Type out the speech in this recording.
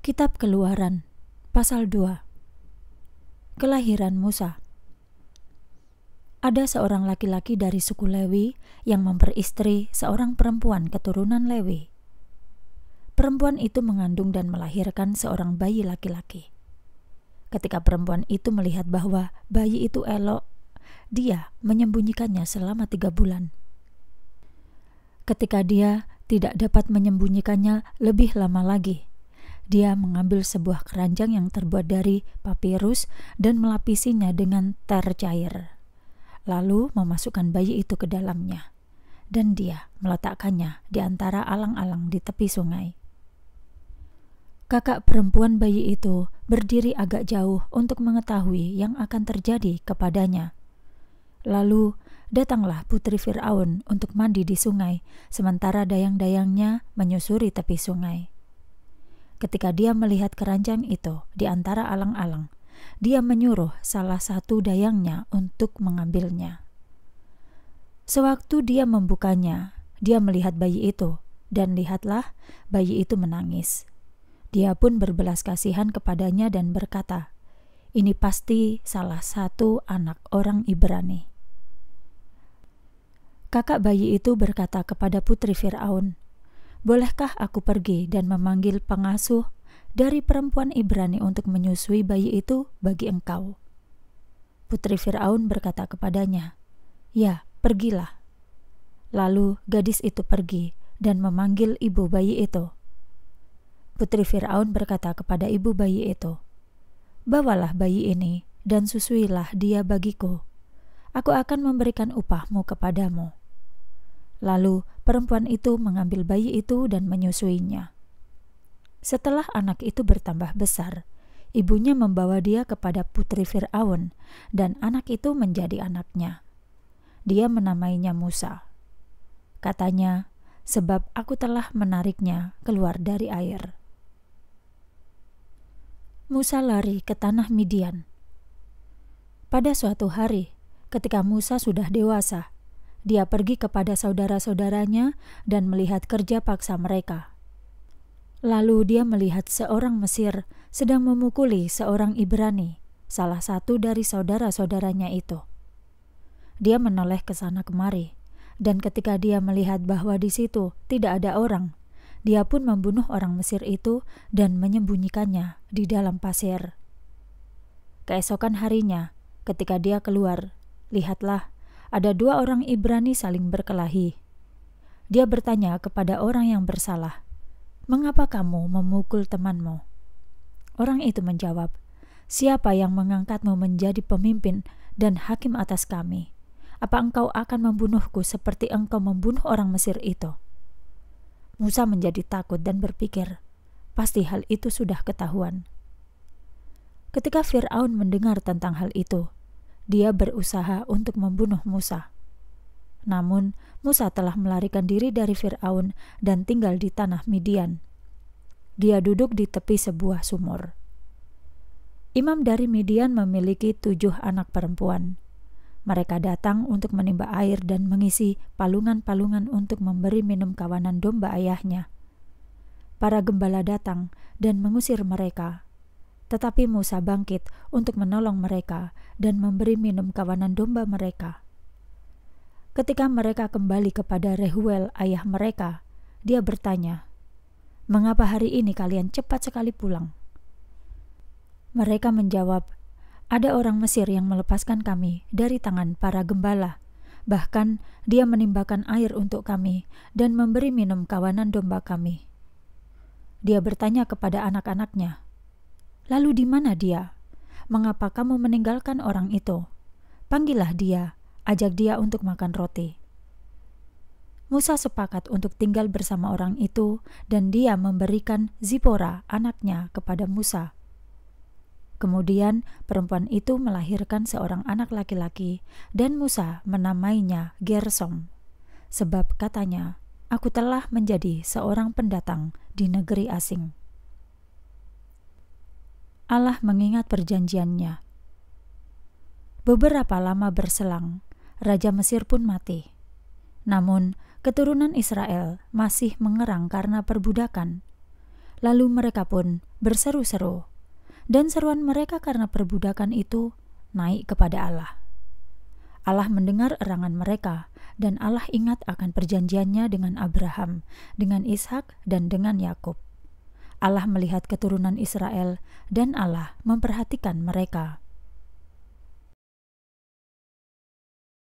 Kitab Keluaran, pasal 2. Kelahiran Musa. Ada seorang laki-laki dari suku Lewi yang memperistri seorang perempuan keturunan Lewi. Perempuan itu mengandung dan melahirkan seorang bayi laki-laki. Ketika perempuan itu melihat bahwa bayi itu elok, dia menyembunyikannya selama 3 bulan. Ketika dia tidak dapat menyembunyikannya lebih lama lagi, dia mengambil sebuah keranjang yang terbuat dari papirus dan melapisinya dengan ter cair. Lalu memasukkan bayi itu ke dalamnya, dan dia meletakkannya di antara alang-alang di tepi sungai. Kakak perempuan bayi itu berdiri agak jauh untuk mengetahui yang akan terjadi kepadanya. Lalu datanglah putri Fir'aun untuk mandi di sungai, sementara dayang-dayangnya menyusuri tepi sungai. Ketika dia melihat keranjang itu di antara alang-alang, dia menyuruh salah satu dayangnya untuk mengambilnya. Sewaktu dia membukanya, dia melihat bayi itu, dan lihatlah bayi itu menangis. Dia pun berbelas kasihan kepadanya dan berkata, "Ini pasti salah satu anak orang Ibrani." Kakak bayi itu berkata kepada putri Fir'aun, "Bolehkah aku pergi dan memanggil pengasuh dari perempuan Ibrani untuk menyusui bayi itu bagi engkau?" Putri Fir'aun berkata kepadanya, "Ya, pergilah." Lalu gadis itu pergi dan memanggil ibu bayi itu. Putri Fir'aun berkata kepada ibu bayi itu, "Bawalah bayi ini dan susuilah dia bagiku. Aku akan memberikan upahmu kepadamu." Lalu perempuan itu mengambil bayi itu dan menyusuinya. Setelah anak itu bertambah besar, ibunya membawa dia kepada putri Fir'aun, dan anak itu menjadi anaknya. Dia menamainya Musa. Katanya, "Sebab aku telah menariknya keluar dari air." Musa lari ke tanah Midian. Pada suatu hari, ketika Musa sudah dewasa, dia pergi kepada saudara-saudaranya dan melihat kerja paksa mereka. Lalu dia melihat seorang Mesir sedang memukuli seorang Ibrani, salah satu dari saudara-saudaranya itu. Dia menoleh ke sana kemari, dan ketika dia melihat bahwa di situ tidak ada orang, dia pun membunuh orang Mesir itu dan menyembunyikannya di dalam pasir. Keesokan harinya, ketika dia keluar, lihatlah, ada 2 orang Ibrani saling berkelahi. Dia bertanya kepada orang yang bersalah, "Mengapa kamu memukul temanmu?" Orang itu menjawab, "Siapa yang mengangkatmu menjadi pemimpin dan hakim atas kami? Apa engkau akan membunuhku seperti engkau membunuh orang Mesir itu?" Musa menjadi takut dan berpikir, pasti hal itu sudah ketahuan. Ketika Fir'aun mendengar tentang hal itu, dia berusaha untuk membunuh Musa. Namun, Musa telah melarikan diri dari Fir'aun dan tinggal di tanah Midian. Dia duduk di tepi sebuah sumur. Imam dari Midian memiliki 7 anak perempuan. Mereka datang untuk menimba air dan mengisi palungan-palungan untuk memberi minum kawanan domba ayahnya. Para gembala datang dan mengusir mereka. Tetapi Musa bangkit untuk menolong mereka dan memberi minum kawanan domba mereka. Ketika mereka kembali kepada Rehuel ayah mereka, dia bertanya, "Mengapa hari ini kalian cepat sekali pulang?" Mereka menjawab, "Ada orang Mesir yang melepaskan kami dari tangan para gembala. Bahkan dia menimbakan air untuk kami dan memberi minum kawanan domba kami." Dia bertanya kepada anak-anaknya, "Lalu di mana dia? Mengapa kamu meninggalkan orang itu? Panggillah dia, ajak dia untuk makan roti." Musa sepakat untuk tinggal bersama orang itu, dan dia memberikan Zipora anaknya kepada Musa. Kemudian perempuan itu melahirkan seorang anak laki-laki, dan Musa menamainya Gersom, sebab katanya, "Aku telah menjadi seorang pendatang di negeri asing." Allah mengingat perjanjiannya. Beberapa lama berselang, Raja Mesir pun mati. Namun, keturunan Israel masih mengerang karena perbudakan. Lalu mereka pun berseru-seru, dan seruan mereka karena perbudakan itu naik kepada Allah. Allah mendengar erangan mereka, dan Allah ingat akan perjanjiannya dengan Abraham, dengan Ishak, dan dengan Yakub. Allah melihat keturunan Israel, dan Allah memperhatikan mereka.